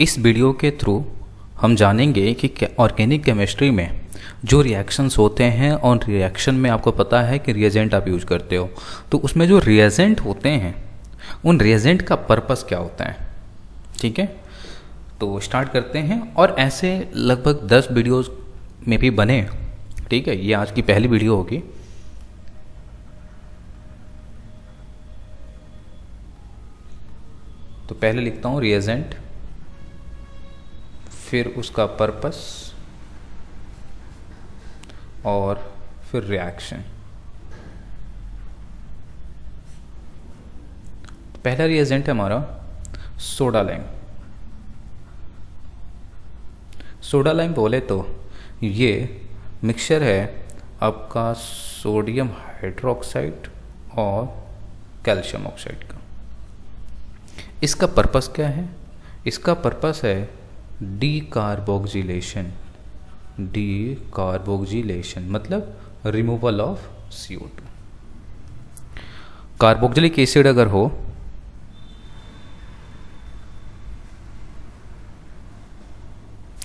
इस वीडियो के थ्रू हम जानेंगे कि ऑर्गेनिक केमिस्ट्री में जो रिएक्शंस होते हैं और रिएक्शन में आपको पता है कि रिएजेंट आप यूज करते हो, तो उसमें जो रिएजेंट होते हैं उन रिएजेंट का पर्पस क्या होता है। ठीक है, तो स्टार्ट करते हैं। और ऐसे लगभग 10 वीडियोस में भी बने। ठीक है, ये आज की पहली वीडियो होगी। तो पहले लिखता हूँ रिएजेंट, फिर उसका पर्पस और फिर रिएक्शन। पहला रिएजेंट है हमारा सोडा लाइम। सोडा लाइम बोले तो ये मिक्सचर है आपका सोडियम हाइड्रोक्साइड और कैल्शियम ऑक्साइड का। इसका पर्पस क्या है? इसका पर्पस है डीकार्बोक्सिलेशन। डीकार्बोक्सिलेशन मतलब removal of CO2। Carboxylic acid अगर हो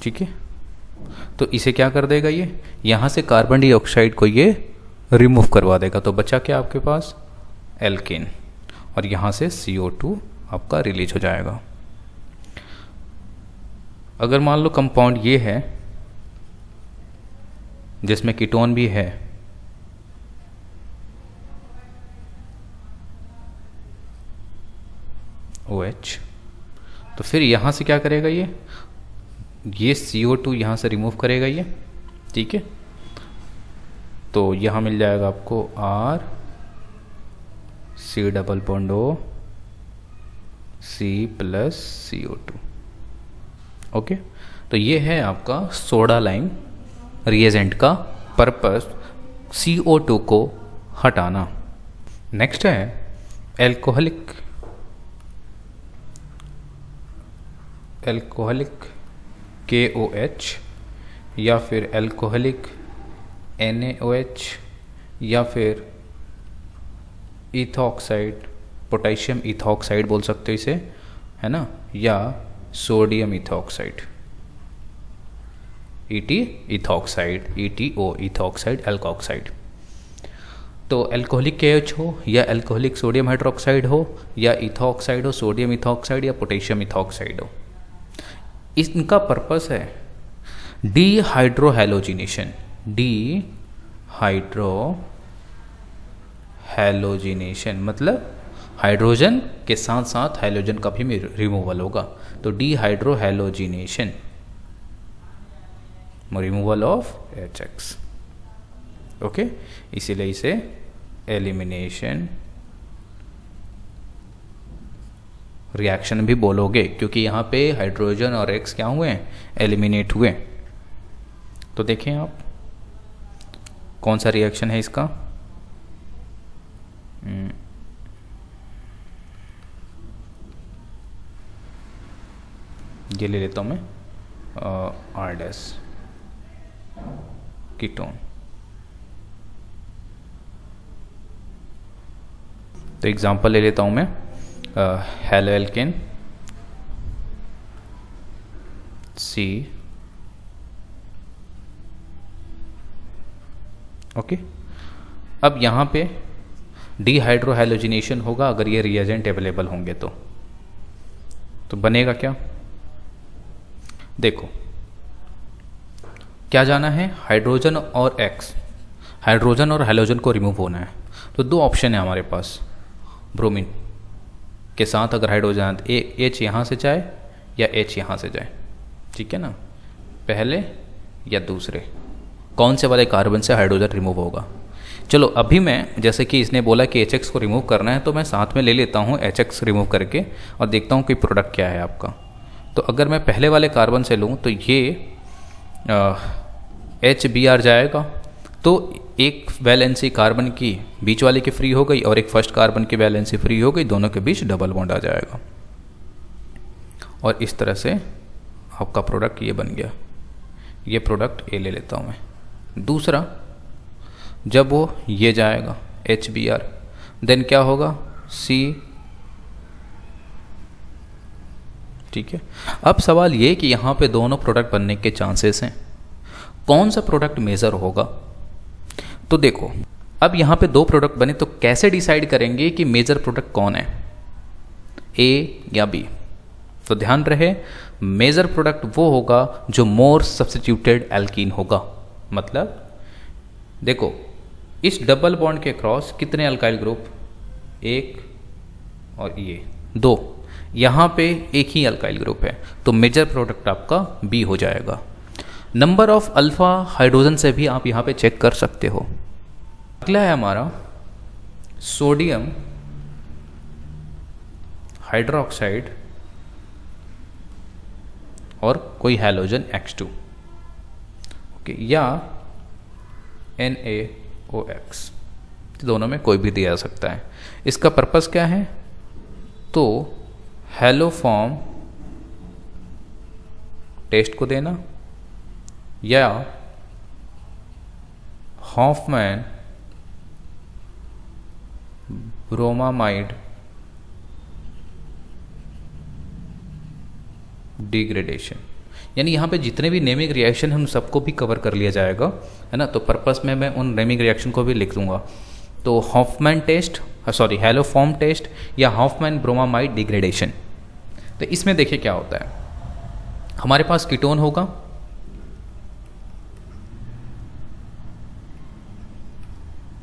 ठीक है, तो इसे क्या कर देगा, ये यहां से कार्बन डाइऑक्साइड को ये रिमूव करवा देगा। तो बचा क्या आपके पास? एल्केन। और यहां से CO2 आपका रिलीज हो जाएगा। अगर मान लो कंपाउंड ये है जिसमें कीटोन भी है, OH, तो फिर यहां से क्या करेगा, ये CO2 यहां से रिमूव करेगा ये। ठीक है, तो यहां मिल जाएगा आपको R C double bond O C plus CO2। Okay, तो ये है आपका सोडा लाइम रिएजेंट का पर्पस, CO2 को हटाना। नेक्स्ट है एल्कोहलिक KOH या फिर एल्कोहलिक NaOH या फिर इथॉक्साइड, पोटेशियम इथॉक्साइड बोल सकते हो इसे, है ना, या sodium ethoxide, ethoxide, ETO ethoxide, alkoxide. तो एल्कोहलिक KOH हो या एल्कोहलिक सोडियम हाइड्रोक्साइड हो या इथॉक्साइड हो, सोडियम इथॉक्साइड या पोटेशियम इथॉक्साइड हो, इनका पर्पस है डीहाइड्रोहैलोजिनेशन। डीहाइड्रोहैलोजिनेशन मतलब हाइड्रोजन के साथ साथ हाइड्रोजन का भी रिमूवल होगा। तो डीहाइड्रोहैलोजिनेशन, रिमूवल ऑफ HX। ओके, इसीलिए इसे एलिमिनेशन रिएक्शन भी बोलोगे, क्योंकि यहाँ पे हाइड्रोजन और X क्या हुए हैं, एलिमिनेट हुए। तो देखें आप कौन सा रिएक्शन है इसका। ये ले लेता हूँ मैं R- कीटोन। तो एग्जांपल ले लेता हूँ मैं हेलो एल्केन C। ओके, अब यहाँ पे डीहाइड्रोहैलोजिनेशन होगा अगर ये रिएजेंट अवेलेबल होंगे तो बनेगा क्या? देखो क्या जाना है, हाइड्रोजन और X, हाइड्रोजन और हैलोजन को रिमूव होना है। तो दो ऑप्शन है हमारे पास, ब्रोमीन के साथ अगर हाइड्रोजन H यहाँ से जाए या H यहाँ से जाए। ठीक है ना, पहले या दूसरे, कौन से वाले कार्बन से हाइड्रोजन रिमूव होगा। चलो अभी मैं, जैसे कि इसने बोला कि HX को रिमूव करना है, तो मैं साथ में ले लेता हूँ HX रिमूव करके और देखता हूँ कि प्रोडक्ट क्या है आपका। तो अगर मैं पहले वाले कार्बन से लूँ तो ये HBr जाएगा, तो एक वैलेंसी कार्बन की बीच वाले की फ्री हो गई और एक फर्स्ट कार्बन की वैलेंसी फ्री हो गई, दोनों के बीच डबल बॉन्ड आ जाएगा और इस तरह से आपका प्रोडक्ट ये बन गया। ये प्रोडक्ट ए ले लेता हूँ मैं। दूसरा, जब वो ये जाएगा HBr, देन क्या होगा, C ठीक है। अब सवाल ये कि यहाँ पे दोनों प्रोडक्ट बनने के चांसेस हैं, कौन सा प्रोडक्ट मेजर होगा। तो देखो, अब यहाँ पे दो प्रोडक्ट बने तो कैसे डिसाइड करेंगे कि मेजर प्रोडक्ट कौन है, ए या बी। तो ध्यान रहे, मेजर प्रोडक्ट वो होगा जो मोर सब्स्टिट्यूटेड एल्कीन होगा। मतलब देखो, इस डबल बॉन्ड के क्रॉस कितने अल्काइल ग्रुप, एक और ये दो, यहाँ पे एक ही अल्काइल ग्रुप है, तो मेजर प्रोडक्ट आपका बी हो जाएगा। नंबर ऑफ अल्फा हाइड्रोजन से भी आप यहाँ पे चेक कर सकते हो। अगला है हमारा सोडियम हाइड्रोक्साइड और कोई हैलोजन X2, ओके, या NaOX, दोनों में कोई भी दिया जा सकता है। इसका पर्पस क्या है, तो हैलोफॉर्म टेस्ट को देना या हॉफमैन ब्रोमामाइड डिग्रेडेशन। यानी यहाँ पे जितने भी नेमिंग रिएक्शन हैं उन सबको भी कवर कर लिया जाएगा, है ना। तो पर्पस में मैं उन नेमिंग रिएक्शन को भी लिख दूंगा। तो Hofmann test, sorry haloform test या हॉफमैन ब्रोमामाइड डिग्रेडेशन। तो इसमें देखिए क्या होता है, हमारे पास कीटोन होगा,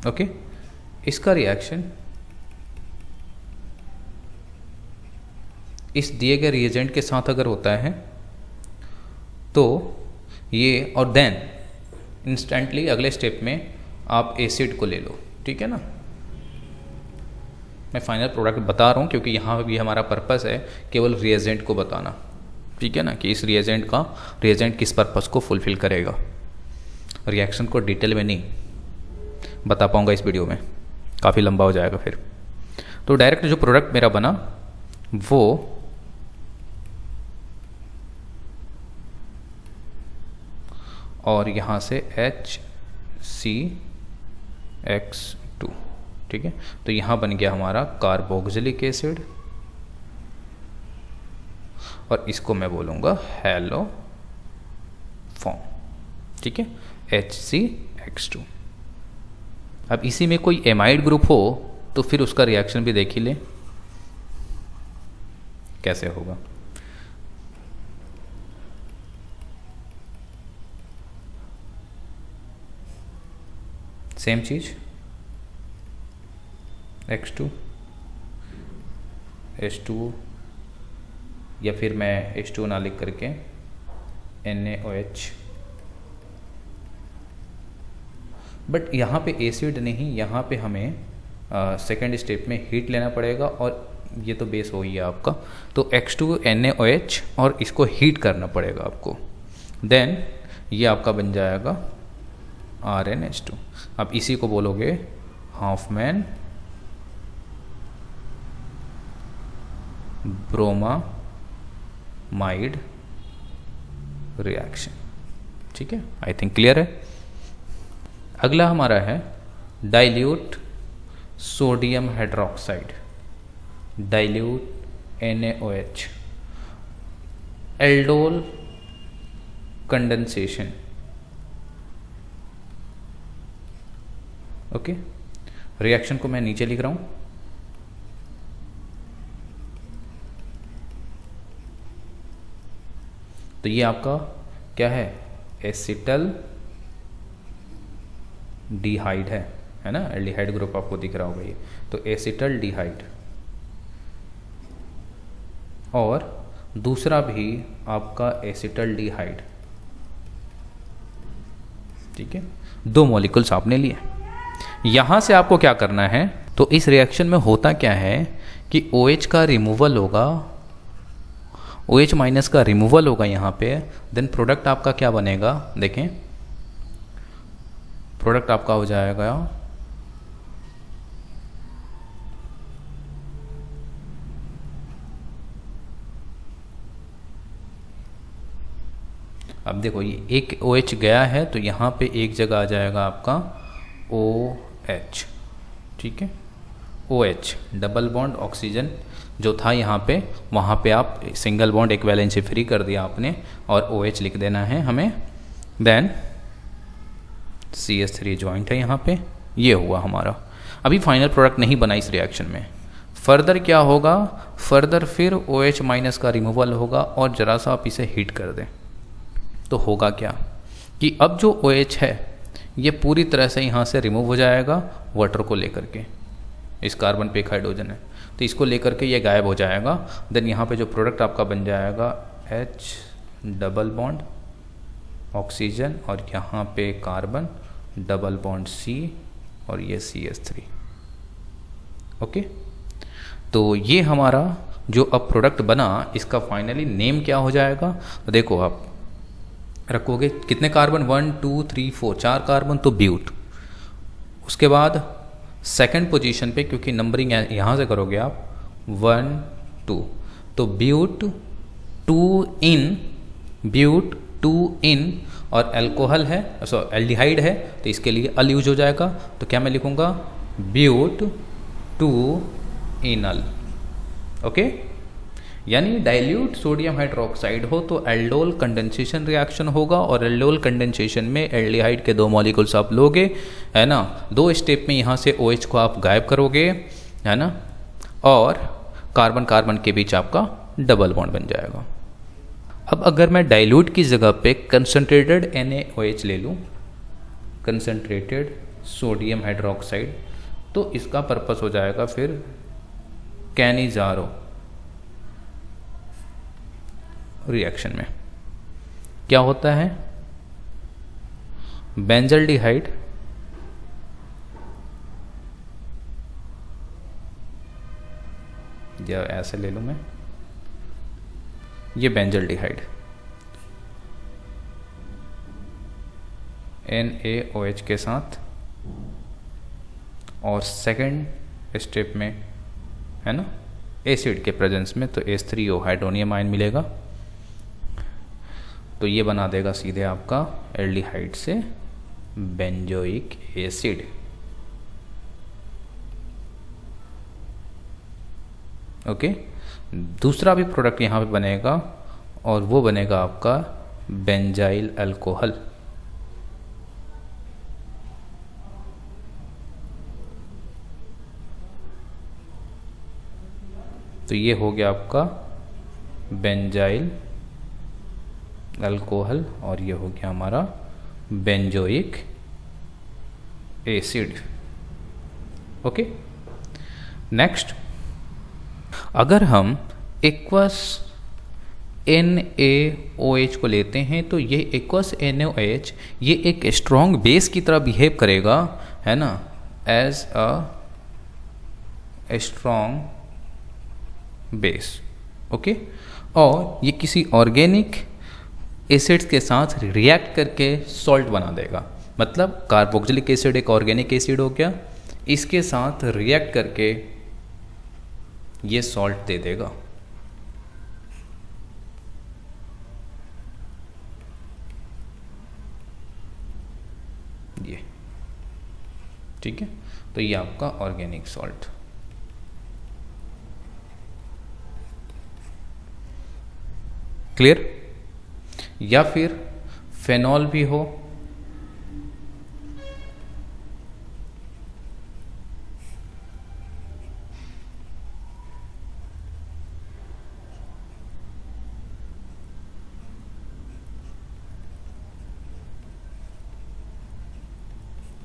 ओके, इसका रिएक्शन इस दिए गए रिएजेंट के साथ अगर होता है तो ये, और देन इंस्टेंटली अगले स्टेप में आप एसिड को ले लो, ठीक है ना। मैं फाइनल प्रोडक्ट बता रहा हूँ क्योंकि यहाँ भी हमारा पर्पस है केवल रिएजेंट को बताना, ठीक है ना, कि इस रिएजेंट किस पर्पस को फुलफिल करेगा। रिएक्शन को डिटेल में नहीं बता पाऊँगा इस वीडियो में, काफ़ी लंबा हो जाएगा फिर। तो डायरेक्ट जो प्रोडक्ट मेरा बना वो और यहाँ से HCX2, ठीक है। तो यहाँ बन गया हमारा कार्बोक्सिलिक एसिड और इसको मैं बोलूँगा हैलोफॉर्म, ठीक है, HCX2। अब इसी में कोई एमाइड ग्रुप हो तो फिर उसका रिएक्शन भी देख ही ले कैसे होगा। सेम चीज X2 H2 या फिर मैं H2 ना लिख करके NaOH, बट यहाँ पे एसिड नहीं, यहाँ पे हमें सेकेंड स्टेप में हीट लेना पड़ेगा और ये तो बेस हो ही है आपका। तो X2 NaOH और इसको हीट करना पड़ेगा आपको, देन ये आपका बन जाएगा RnH2। अब इसी को बोलोगे हॉफमैन ब्रोमामाइड रिएक्शन, ठीक है। आई थिंक क्लियर है। अगला हमारा है dilute sodium hydroxide, dilute NaOH, aldol condensation, okay. Reaction को मैं नीचे लिख रहा हूं, तो ये आपका क्या है, एसिटल डिहाइड है ना, एल्डिहाइड ग्रुप आपको दिख रहा होगा ये। तो एसिटल डिहाइड और दूसरा भी आपका एसिटल डिहाइड, ठीक है। दो मॉलिक्यूल्स आपने लिए। यहां से आपको क्या करना है, तो इस रिएक्शन में होता क्या है कि OH का रिमूवल होगा, OH माइनस का रिमूवल होगा यहाँ पे, देन प्रोडक्ट आपका क्या बनेगा, देखें प्रोडक्ट आपका हो जाएगा अब देखो ये एक OH गया है तो यहाँ पे एक जगह आ जाएगा आपका OH, ठीक है। OH डबल बॉन्ड ऑक्सीजन जो था यहाँ पे, वहाँ पे आप सिंगल बॉन्ड एक वैलेंसी फ्री कर दिया आपने और OH लिख देना है हमें। देन CH3 जॉइंट है यहाँ पे, ये हुआ हमारा। अभी फाइनल प्रोडक्ट नहीं बना इस रिएक्शन में। फर्दर क्या होगा, फर्दर फिर OH माइनस का रिमूवल होगा और ज़रा सा आप इसे हीट कर दें तो होगा क्या कि अब जो OH है ये पूरी तरह से यहाँ से रिमूव हो जाएगा वाटर को लेकर के। इस कार्बन पे एक हाइड्रोजन है तो इसको लेकर के ये गायब हो जाएगा। देन यहाँ पे जो प्रोडक्ट आपका बन जाएगा H डबल बॉन्ड ऑक्सीजन और यहाँ पे कार्बन डबल बॉन्ड C और ये CH3। ओके, तो ये हमारा जो अब प्रोडक्ट बना इसका फाइनली नेम क्या हो जाएगा। तो देखो आप रखोगे कितने कार्बन, 1 2 3 4, 4 कार्बन तो ब्यूट। उसके बाद सेकंड पोजीशन पे क्योंकि नंबरिंग यहाँ से करोगे आप 1 2 तो ब्यूट 2 इन और अल्कोहल है, सॉरी एल्डिहाइड है तो इसके लिए अल यूज हो जाएगा। तो क्या मैं लिखूँगा ब्यूट 2 इनल। ओके, यानी डाइल्यूट सोडियम हाइड्रोक्साइड हो तो एल्डोल कंडेंसेशन रिएक्शन होगा और एल्डोल कंडेंसेशन में एल्डिहाइड के 2 मॉलिक्यूल्स आप लोगे, है ना। 2 स्टेप में यहाँ से OH को आप गायब करोगे, है ना, और कार्बन कार्बन के बीच आपका डबल बॉन्ड बन जाएगा। अब अगर मैं डाइल्यूट की जगह पे कंसनट्रेटेड NaOH ले लूँ, कंसनट्रेटेड सोडियम हाइड्रोक्साइड, तो इसका पर्पस हो जाएगा फिर कैनिजारो रिएक्शन में क्या होता है, बेंजल्डिहाइड या ऐसे ले लूं मैं, ये बेंजल्डिहाइड NaOH के साथ और सेकंड स्टेप में, है ना, एसिड के प्रेजेंस में तो H3O हाइड्रोनियम आयन मिलेगा तो ये बना देगा सीधे आपका एल्डिहाइड से बेंजोइक एसिड। ओके, दूसरा भी प्रोडक्ट यहाँ पे बनेगा और वो बनेगा आपका बेंजाइल अल्कोहल। तो ये हो गया आपका बेंजाइल अल्कोहल और ये हो गया हमारा बेंजोइक एसिड। ओके, नेक्स्ट अगर हम एक्वस NaOH को लेते हैं तो ये एक्वस NaOH ये एक स्ट्रॉन्ग बेस की तरह बिहेव करेगा, है ना, as a strong base. Okay, और ये किसी ऑर्गेनिक एसिड्स के साथ रिएक्ट करके सॉल्ट बना देगा। मतलब कार्बोक्सिलिक एसिड एक ऑर्गेनिक एसिड हो गया, इसके साथ रिएक्ट करके ये सॉल्ट दे देगा। ये ठीक है, तो ये आपका ऑर्गेनिक सॉल्ट। क्लियर, या फिर फेनॉल भी हो,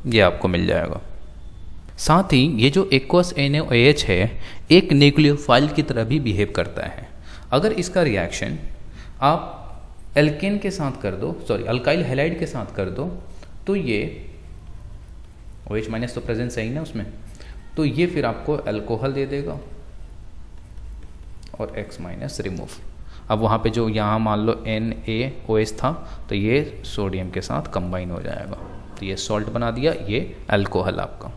ये आपको मिल जाएगा। साथ ही ये जो एक्वस NaOH है एक न्यूक्लियोफाइल की तरह भी बिहेव करता है। अगर इसका रिएक्शन आप एल्केन के साथ कर दो, सॉरी अल्काइल हैलाइड के साथ कर दो, तो ये OH माइनस तो प्रेजेंट सही ना उसमें, तो ये फिर आपको अल्कोहल दे देगा और X माइनस रिमूव। अब वहाँ पे जो यहाँ मान लो NaOH था तो ये सोडियम के साथ कंबाइन हो जाएगा, तो ये सॉल्ट बना दिया, ये अल्कोहल आपका।